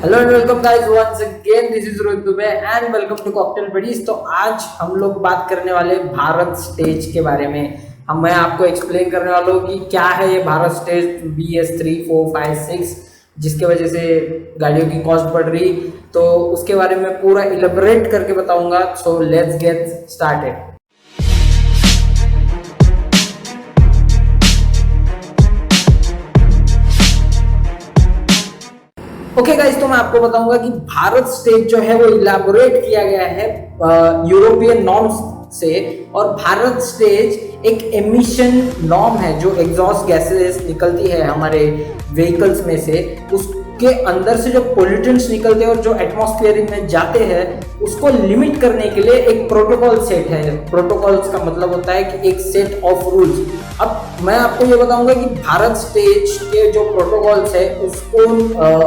Hello and welcome guys once again this is Rohit Dubey and welcome to cocktail buddies. तो आज हम लोग बात करने वाले भारत स्टेज के बारे में। मैं आपको एक्सप्लेन करने वाला हूँ कि क्या है ये भारत स्टेज BS3 4 5 6 जिसके वजह से गाड़ियों की कॉस्ट बढ़ रही, तो उसके बारे में पूरा इलेबोरेट करके बताऊंगा। So let's get started. Okay guys, तो मैं आपको बताऊंगा कि भारत स्टेज जो है वो इलाबोरेट किया गया है यूरोपियन नॉर्म्स से। और भारत स्टेज एक एमिशन नॉर्म है जो एग्जॉस्ट गैसेस निकलती है हमारे व्हीकल्स में से, उसके अंदर से जो पोल्यूटेंट्स निकलते हैं और जो एटमॉस्फेयर में जाते हैं उसको लिमिट करने के लिए एक प्रोटोकॉल सेट है। प्रोटोकॉल्स का मतलब होता है कि एक सेट ऑफ रूल्स। अब मैं आपको ये बताऊंगा कि भारत स्टेज के जो प्रोटोकॉल्स है उसको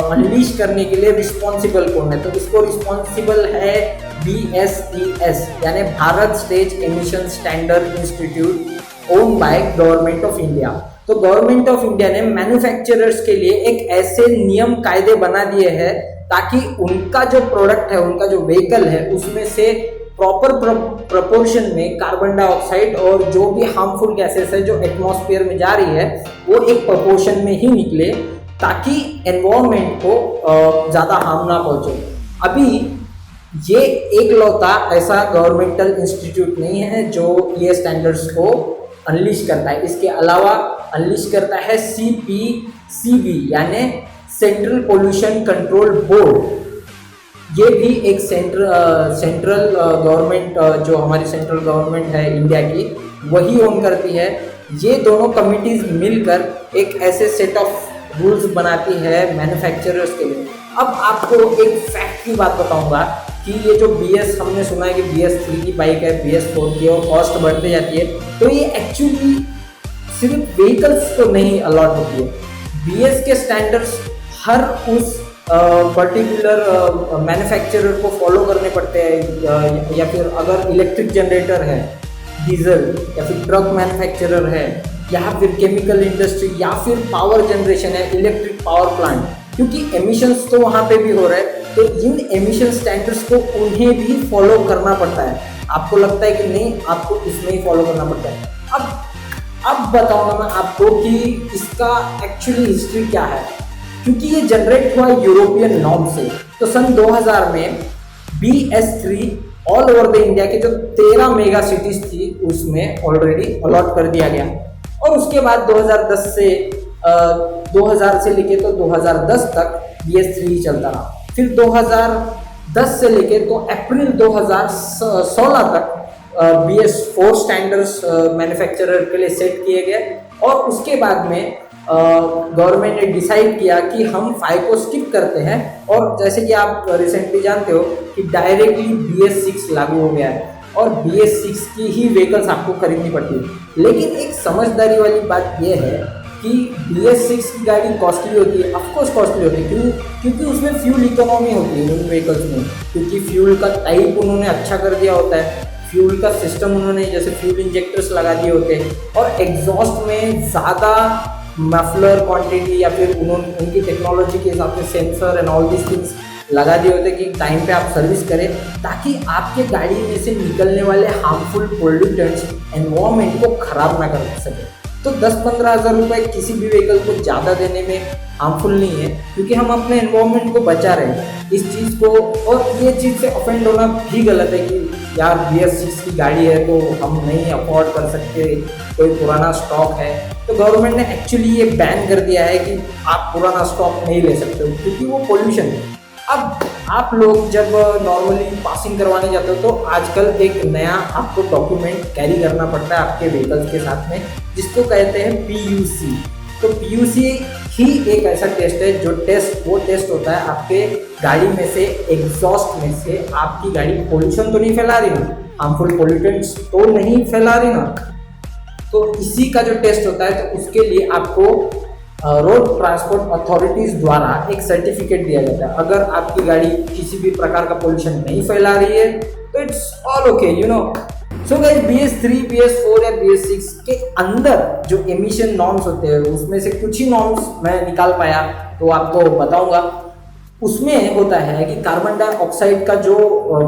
अनलीश करने के लिए रिस्पॉन्सिबल कौन है। तो इसको रिस्पॉन्सिबल है BSES यानी Bharat stage emission standard institute own by government of India. तो गवर्नमेंट ऑफ इंडिया ने मैन्युफैक्चरर्स के लिए एक ऐसे नियम कायदे बना दिए हैं ताकि उनका जो प्रोडक्ट है, उनका जो व्हीकल है, उसमें से प्रॉपर प्रपोर्शन में कार्बन डाइऑक्साइड और जो भी हार्मफुल गैसेस है जो एटमॉस्फेयर में जा रही है वो एक प्रपोर्शन में ही निकले ताकि एनवायरनमेंट को ज़्यादा हार्म ना पहुंचे। अभी ये एक लौता ऐसा गवर्नमेंटल इंस्टीट्यूट नहीं है जो ये स्टैंडर्ड्स को अनलीश करता है। इसके अलावा अनलीश करता है CPCB यानी सेंट्रल पोल्यूशन कंट्रोल बोर्ड। ये भी एक सेंट्रल गवर्नमेंट जो हमारी सेंट्रल गवर्नमेंट है इंडिया की वही ओन करती है। ये दोनों कमिटीज मिलकर एक ऐसे सेट ऑफ रूल्स बनाती है मैन्युफैक्चरर्स के लिए। अब आपको एक फैक्ट की बात बताऊंगा कि ये जो BS हमने सुना है कि BS3 की बाइक है, BS4 की, और कॉस्ट बढ़ते जाती है, तो ये एक्चुअली सिर्फ व्हीकल्स को नहीं अलॉट होती है। BS के स्टैंडर्ड्स हर उस पर्टिकुलर मैन्युफैक्चरर को फॉलो करने पड़ते हैं, या फिर अगर इलेक्ट्रिक जनरेटर है, डीजल, या फिर ट्रक मैन्युफैक्चरर है, या फिर केमिकल इंडस्ट्री, या फिर पावर जनरेशन है, इलेक्ट्रिक पावर प्लांट, क्योंकि एमिशंस तो वहाँ पे भी हो रहे हैं। तो इन एमिशन स्टैंडर्ड्स को उन्हें भी फॉलो करना पड़ता है। आपको लगता है कि नहीं, आपको इसमें ही फॉलो करना पड़ता है। अब बताऊंगा मैं आपको कि इसका एक्चुअली हिस्ट्री क्या है, क्योंकि ये जनरेट हुआ यूरोपियन नॉर्म से। तो सन 2000 में BS3 all over the India के जो 13 मेगा सिटीज थी उसमें ऑलरेडी अलॉट कर दिया गया। और उसके बाद 2010 से 2000 से लेके तो 2010 तक BS3 चलता रहा। फिर 2010 से लेके तो अप्रैल 2016 तक BS4 स्टैंडर्ड्स मैन्युफैक्चरर के लिए सेट किए गए। और उसके बाद में गवर्नमेंट ने डिसाइड किया कि हम 5 को स्किप करते हैं, और जैसे कि आप रिसेंटली जानते हो कि डायरेक्टली BS6 लागू हो गया है और BS6 की ही व्हीकल्स आपको खरीदनी पड़ती है। लेकिन एक समझदारी वाली बात यह है कि BS6 की गाड़ी कॉस्टली होती है, ऑफकोर्स कॉस्टली होती है, क्योंकि उसमें फ्यूल इकोनॉमी होती है उन व्हीकल्स में, क्योंकि फ्यूल का टाइप उन्होंने अच्छा कर दिया होता है, फ्यूल का सिस्टम उन्होंने जैसे फ्यूल इंजेक्टर्स लगा दिए होते हैं, और एग्जॉस्ट में ज़्यादा मफलर क्वांटिटी या फिर उन्होंने उनकी टेक्नोलॉजी के हिसाब से sensor and all this things लगा दिए होते कि टाइम पे आप सर्विस करें ताकि आपके गाड़ी में से निकलने वाले हार्मफुल पोल्यूटेंट्स एनवायरनमेंट को खराब ना कर सके। तो 10-15 हज़ार रुपये किसी भी व्हीकल को ज़्यादा देने में हार्मफुल नहीं है, क्योंकि हम अपने एनवायरनमेंट को बचा रहे हैं इस चीज़ को। और ये चीज़ से ऑफेंड होना भी गलत है कि यार BS6 की गाड़ी है तो हम नहीं अफोर्ड कर सकते, कोई पुराना स्टॉक है। तो गवर्नमेंट ने एक्चुअली ये बैन कर दिया है कि आप पुराना स्टॉक नहीं ले सकते हो, क्योंकि वो पोल्यूशन है। अब आप लोग जब नॉर्मली पासिंग करवाने जाते हो तो आजकल एक नया आपको डॉक्यूमेंट कैरी करना पड़ता है आपके व्हीकल्स के साथ में, जिसको कहते हैं PUC। तो PUC ही एक ऐसा टेस्ट है जो वो टेस्ट होता है आपके गाड़ी में से, एग्जॉस्ट में से आपकी गाड़ी पोल्यूशन तो नहीं फैला रही ना, हार्मफुल पोल्यूटेंट्स तो नहीं फैला रही ना। तो इसी का जो टेस्ट होता है, तो उसके लिए आपको रोड ट्रांसपोर्ट अथॉरिटीज द्वारा एक सर्टिफिकेट दिया जाता है। अगर आपकी गाड़ी किसी भी प्रकार का पोल्यूशन नहीं फैला रही है तो it's all okay, you know. So guys, BS3, BS4 या BS6 के अंदर जो एमिशन नॉर्म्स होते हैं उसमें से कुछ ही नॉर्म्स मैं निकाल पाया तो आपको बताऊंगा। उसमें होता है कि कार्बन डाइऑक्साइड का जो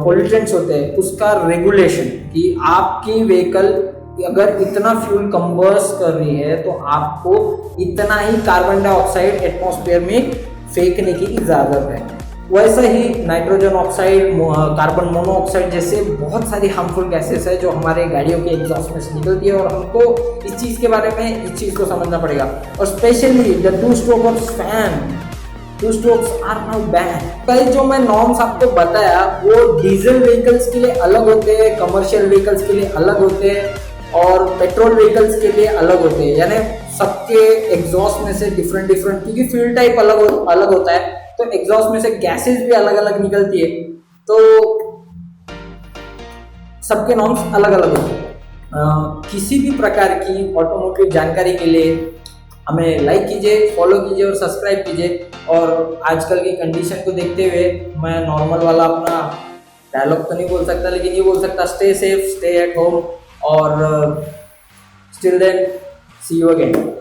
पोल्यूटेंट्स होते हैं उसका रेगुलेशन, कि आपकी व्हीकल अगर इतना फ्यूल कंबर्स कर रही है तो आपको इतना ही कार्बन डाइऑक्साइड एटमॉस्फेयर में फेंकने की इजाज़त है। वैसा ही नाइट्रोजन ऑक्साइड, कार्बन मोनोऑक्साइड जैसे बहुत सारी हार्मफुल गैसेस है जो हमारे गाड़ियों के एग्जॉस्ट में से निकलती है, और हमको इस चीज़ के बारे में इस चीज़ को समझना पड़ेगा। और specially the two stroke fan, two strokes are now ban. कल जो मैं नॉर्म्स आपको बताया वो डीजल व्हीकल्स के लिए अलग होते हैं, कमर्शियल व्हीकल्स के लिए अलग होते हैं, और पेट्रोल व्हीकल्स के लिए अलग होते हैं। यानी सबके एग्जॉस्ट में से डिफरेंट क्योंकि फ्यूल टाइप अलग होता है तो एग्जॉस्ट में से गैसेस भी अलग अलग निकलती है, तो सबके नॉर्म्स अलग अलग होते हैं। किसी भी प्रकार की ऑटोमोटिव जानकारी के लिए हमें लाइक कीजिए, फॉलो कीजिए और सब्सक्राइब कीजिए। और आजकल की कंडीशन को देखते हुए मैं नॉर्मल वाला अपना डायलॉग तो नहीं बोल सकता, लेकिन ये बोल सकता, stay safe, stay at home, और still then see you again.